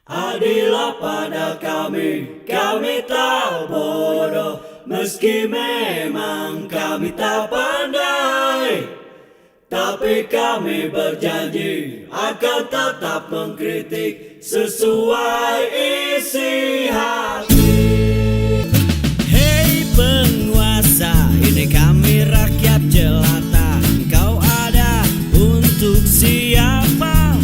Adilah pada kami tak bodoh, meski memang kami tak pandai. Tapi kami berjanji akan tetap mengkritik sesuai isi hati. Hei penguasa, ini kami rakyat jelata. Engkau ada untuk siapa?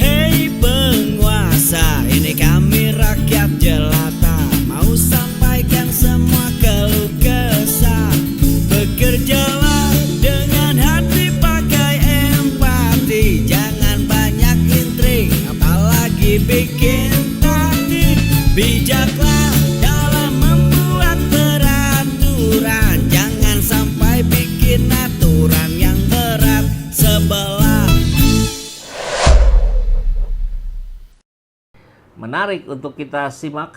Hei penguasa, ini kami rakyat jelata. Mau sampaikan semua keluh kesah. Bekerjalah dengan hati, pakai empati. Jangan banyak intrik, apalagi bikin taktik. Bijaklah dalam membuat peraturan. Jangan sampai bikin aturan yang berat sebelah. Menarik untuk kita simak,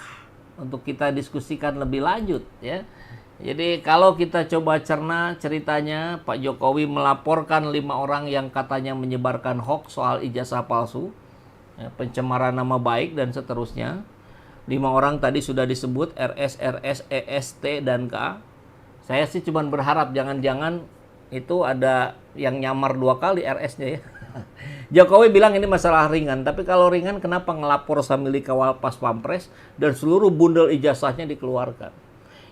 untuk kita diskusikan lebih lanjut ya. Jadi kalau kita coba cerna ceritanya, Pak Jokowi melaporkan 5 orang yang katanya menyebarkan hoax soal ijazah palsu, ya, pencemaran nama baik dan seterusnya. 5 orang tadi sudah disebut RS, RS, ES, T, dan K. Saya sih cuma berharap jangan-jangan itu ada yang nyamar 2 kali RS-nya ya. Jokowi bilang ini masalah ringan, tapi kalau ringan kenapa ngelapor sambil dikawal pas pampres dan seluruh bundel ijazahnya dikeluarkan?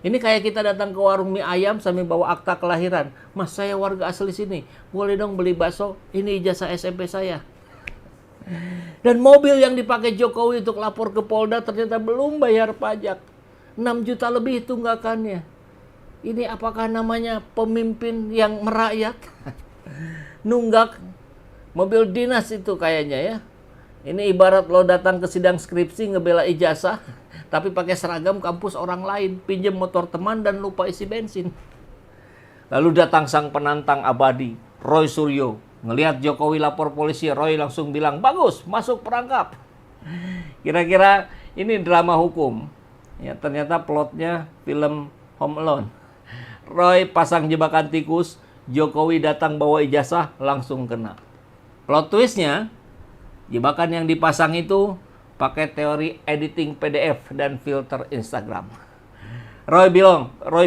Ini kayak kita datang ke warung mie ayam sambil bawa akta kelahiran. Mas, saya warga asli sini, boleh dong beli bakso, ini ijazah SMP saya. Dan mobil yang dipakai Jokowi untuk lapor ke Polda ternyata belum bayar pajak. 6 juta lebih tunggakannya. Ini apakah namanya pemimpin yang merakyat? Nunggak mobil dinas itu kayaknya ya. Ini ibarat lo datang ke sidang skripsi ngebela ijazah, tapi pakai seragam kampus orang lain, pinjam motor teman dan lupa isi bensin. Lalu datang sang penantang abadi, Roy Suryo. Ngelihat Jokowi lapor polisi, Roy langsung bilang, bagus, masuk perangkap. Kira-kira ini drama hukum. Ya, ternyata plotnya film Home Alone. Roy pasang jebakan tikus, Jokowi datang bawa ijazah, langsung kena. Plot twistnya, jebakan yang dipasang itu pakai teori editing PDF dan filter Instagram. Roy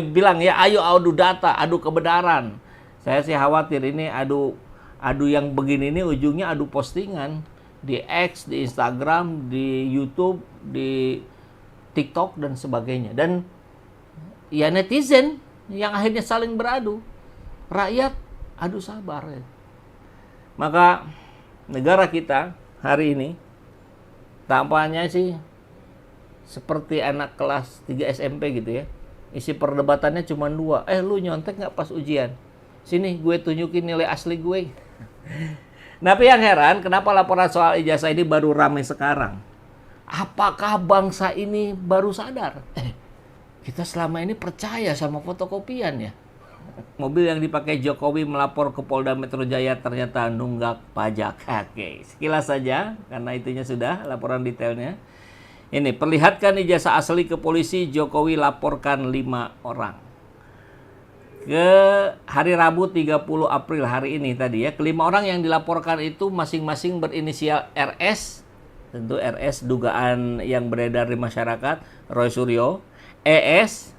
bilang ya ayo adu data, adu kebenaran. Saya sih khawatir ini adu yang begini ini ujungnya adu postingan di X, di Instagram, di YouTube, di TikTok dan sebagainya. Dan ya netizen yang akhirnya saling beradu. Rakyat adu sabar ya. Maka negara kita hari ini tampaknya sih seperti anak kelas 3 SMP gitu ya. Isi perdebatannya cuma 2. Lu nyontek nggak pas ujian? Sini gue tunjukin nilai asli gue. Tapi yang heran, kenapa laporan soal ijazah ini baru ramai sekarang? Apakah bangsa ini baru sadar? Kita selama ini percaya sama fotokopian ya. Mobil yang dipakai Jokowi melapor ke Polda Metro Jaya ternyata nunggak pajak. Oke, sekilas saja karena itunya sudah laporan detailnya. Ini perlihatkan ijazah asli ke polisi, Jokowi laporkan 5 orang. Ke hari Rabu 30 April hari ini tadi ya, kelima orang yang dilaporkan itu masing-masing berinisial RS. Tentu RS dugaan yang beredar di masyarakat, Roy Suryo. ES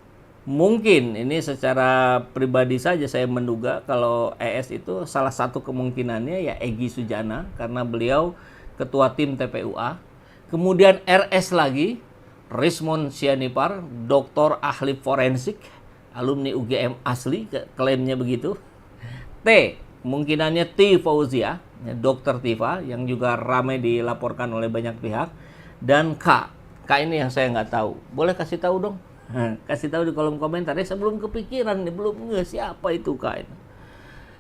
mungkin ini secara pribadi saja saya menduga kalau ES itu salah satu kemungkinannya ya Egy Sujana karena beliau ketua tim TPUA. Kemudian RS lagi Rismon Sianipar, doktor ahli forensik, alumni UGM asli, klaimnya begitu. T kemungkinannya T Fauzia, dokter Tifa yang juga ramai dilaporkan oleh banyak pihak. Dan K ini yang saya nggak tahu. Boleh kasih tahu dong? Kasih tahu di kolom komentar ya, sebelum kepikiran nih, belum siapa itu Kak.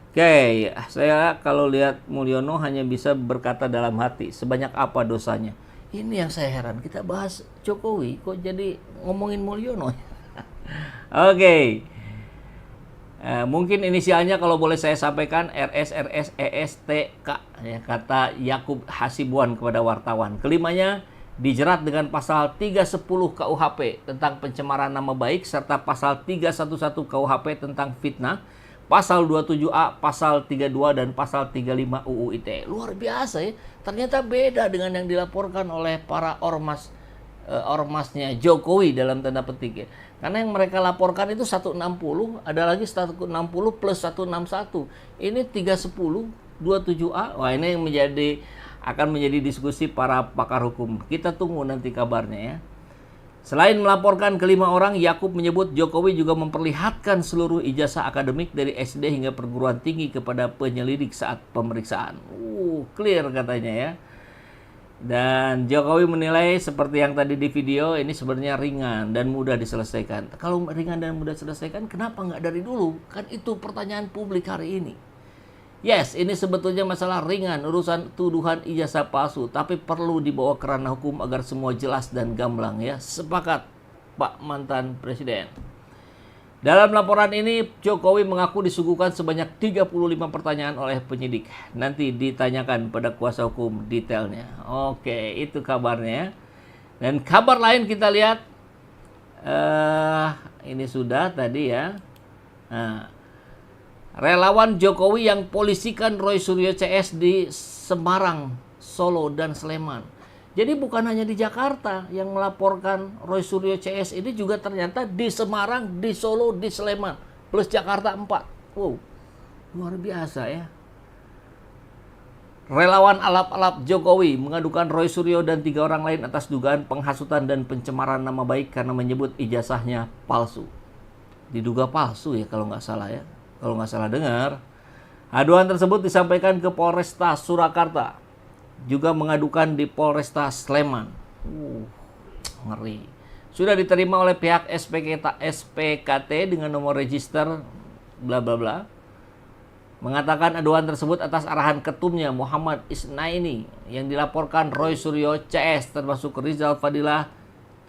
Oke, saya kalau lihat Mulyono hanya bisa berkata dalam hati, sebanyak apa dosanya. Ini yang saya heran, kita bahas Jokowi kok jadi ngomongin Mulyono. Oke. Mungkin inisialnya kalau boleh saya sampaikan RS, RS, ES, T, K ya, kata Yakub Hasibuan kepada wartawan. Kelimanya dijerat dengan pasal 310 KUHP tentang pencemaran nama baik serta pasal 311 KUHP tentang fitnah, pasal 27A, pasal 32 dan pasal 35 UU ITE. Luar biasa ya. Ternyata beda dengan yang dilaporkan oleh para ormasnya Jokowi dalam tanda petik ya. Karena yang mereka laporkan itu 160, ada lagi 160 plus 161. Ini 310, 27A. Wah, ini yang akan menjadi diskusi para pakar hukum. Kita tunggu nanti kabarnya ya. Selain melaporkan kelima orang, Yakub menyebut Jokowi juga memperlihatkan seluruh ijazah akademik dari SD hingga perguruan tinggi kepada penyelidik saat pemeriksaan. Clear katanya ya. Dan Jokowi menilai seperti yang tadi di video, ini sebenarnya ringan dan mudah diselesaikan. Kalau ringan dan mudah diselesaikan, kenapa nggak dari dulu? Kan itu pertanyaan publik hari ini. Yes, ini sebetulnya masalah ringan, urusan tuduhan ijazah palsu, tapi perlu dibawa ke ranah hukum agar semua jelas dan gamblang ya. Sepakat Pak mantan presiden. Dalam laporan ini, Jokowi mengaku disuguhkan sebanyak 35 pertanyaan oleh penyidik. Nanti ditanyakan pada kuasa hukum detailnya. Oke, itu kabarnya. Dan kabar lain kita lihat, ini sudah tadi ya. Nah, relawan Jokowi yang polisikan Roy Suryo CS di Semarang, Solo, dan Sleman. Jadi bukan hanya di Jakarta yang melaporkan Roy Suryo CS, ini juga ternyata di Semarang, di Solo, di Sleman, plus Jakarta 4. Wow, luar biasa ya. Relawan alap-alap Jokowi mengadukan Roy Suryo dan 3 orang lain atas dugaan penghasutan dan pencemaran nama baik karena menyebut ijazahnya palsu. Diduga palsu ya kalau nggak salah ya. Kalau nggak salah dengar, aduan tersebut disampaikan ke Polresta Surakarta, juga mengadukan di Polresta Sleman. Ngeri. Sudah diterima oleh pihak SPKT dengan nomor register bla bla bla. Mengatakan aduan tersebut atas arahan ketumnya Muhammad Isnaini yang dilaporkan Roy Suryo CS termasuk Rizal Fadilah,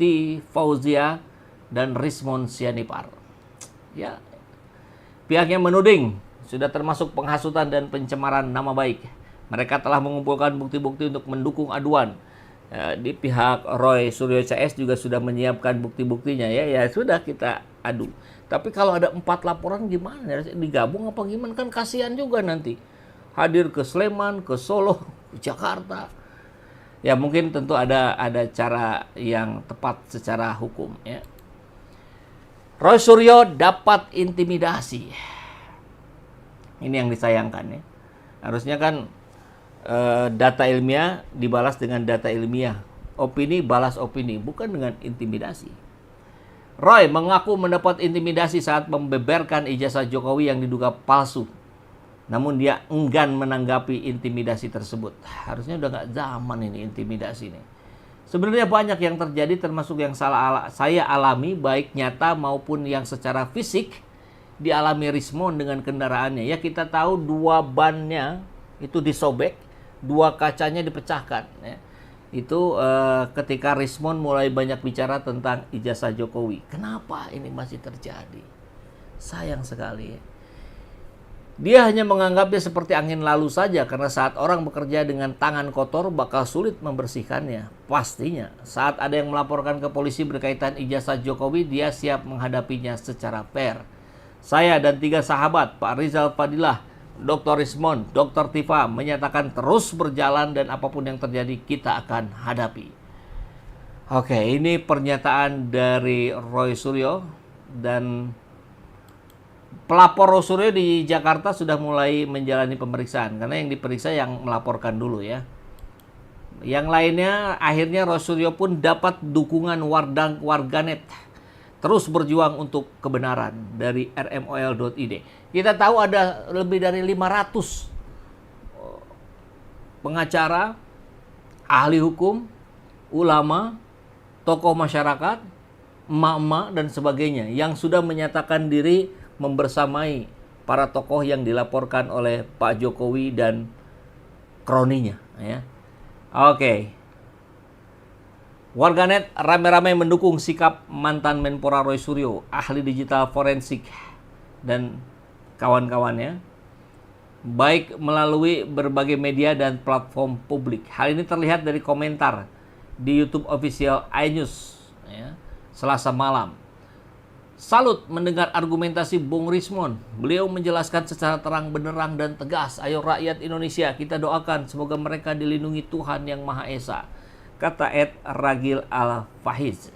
T. Fauzia, dan Rismon Sianipar. Ya. Pihaknya menuding sudah termasuk penghasutan dan pencemaran nama baik. Mereka telah mengumpulkan bukti-bukti untuk mendukung aduan. Di pihak Roy Suryo CS juga sudah menyiapkan bukti-buktinya ya. Ya sudah kita adu. Tapi kalau ada 4 laporan gimana? Digabung apa gimana? Kan kasihan juga nanti. Hadir ke Sleman, ke Solo, ke Jakarta. Ya mungkin tentu ada cara yang tepat secara hukum ya. Roy Suryo dapat intimidasi. Ini yang disayangkan ya. Harusnya kan data ilmiah dibalas dengan data ilmiah. Opini balas opini, bukan dengan intimidasi. Roy mengaku mendapat intimidasi saat membeberkan ijazah Jokowi yang diduga palsu. Namun dia enggan menanggapi intimidasi tersebut. Harusnya udah nggak zaman ini intimidasi ini. Sebenarnya banyak yang terjadi termasuk yang saya alami baik nyata maupun yang secara fisik dialami Rismon dengan kendaraannya. Ya kita tahu 2 bannya itu disobek, 2 kacanya dipecahkan. Ya. Itu ketika Rismon mulai banyak bicara tentang ijazah Jokowi. Kenapa ini masih terjadi? Sayang sekali ya. Dia hanya menganggapnya seperti angin lalu saja karena saat orang bekerja dengan tangan kotor bakal sulit membersihkannya. Pastinya saat ada yang melaporkan ke polisi berkaitan ijazah Jokowi, dia siap menghadapinya secara fair. Saya dan 3 sahabat, Pak Rizal Fadilah, Dr. Rismon, Dr. Tifa menyatakan terus berjalan dan apapun yang terjadi kita akan hadapi. Oke, ini pernyataan dari Roy Suryo dan pelapor Roy Suryo di Jakarta sudah mulai menjalani pemeriksaan karena yang diperiksa yang melaporkan dulu ya. Yang lainnya akhirnya Roy Suryo pun dapat dukungan warganet terus berjuang untuk kebenaran dari rmol.id. Kita tahu ada lebih dari 500 pengacara, ahli hukum, ulama, tokoh masyarakat, emak-emak dan sebagainya yang sudah menyatakan diri membersamai para tokoh yang dilaporkan oleh Pak Jokowi dan kroninya ya. Oke. Warganet rame-rame mendukung sikap mantan Menpora Roy Suryo, ahli digital forensik dan kawan-kawannya, baik melalui berbagai media dan platform publik. Hal ini terlihat dari komentar di YouTube official iNews ya, Selasa malam. salut mendengar argumentasi Bung Rismon. Beliau menjelaskan secara terang benderang dan tegas. Ayo rakyat Indonesia, kita doakan semoga mereka dilindungi Tuhan Yang Maha Esa, kata Ed Ragil Al-Fahiz.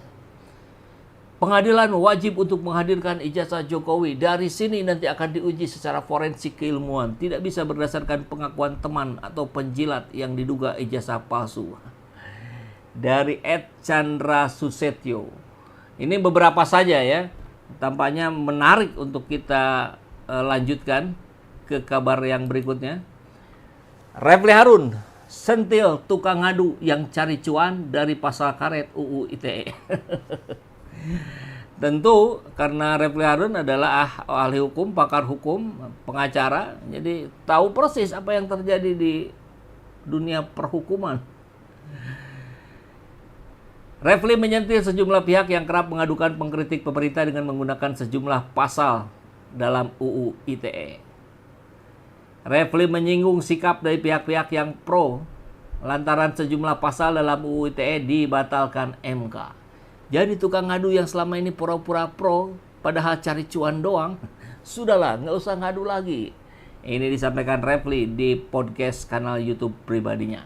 Pengadilan wajib untuk menghadirkan ijazah Jokowi. Dari sini nanti akan diuji secara forensik keilmuan. Tidak bisa berdasarkan pengakuan teman atau penjilat yang diduga ijazah palsu. Dari Ed Chandra Susetyo. Ini beberapa saja ya. Tampaknya menarik untuk kita lanjutkan ke kabar yang berikutnya. Refli Harun, sentil tukang ngadu yang cari cuan dari pasal karet UU ITE. Tentu karena Refli Harun adalah ahli hukum, pakar hukum, pengacara, jadi tahu persis apa yang terjadi di dunia perhukuman. Refli menyentil sejumlah pihak yang kerap mengadukan pengkritik pemerintah dengan menggunakan sejumlah pasal dalam UU ITE. Refli menyinggung sikap dari pihak-pihak yang pro lantaran sejumlah pasal dalam UU ITE dibatalkan MK. Jadi tukang ngadu yang selama ini pura-pura pro, padahal cari cuan doang, sudahlah, nggak usah ngadu lagi. Ini disampaikan Refli di podcast kanal YouTube pribadinya.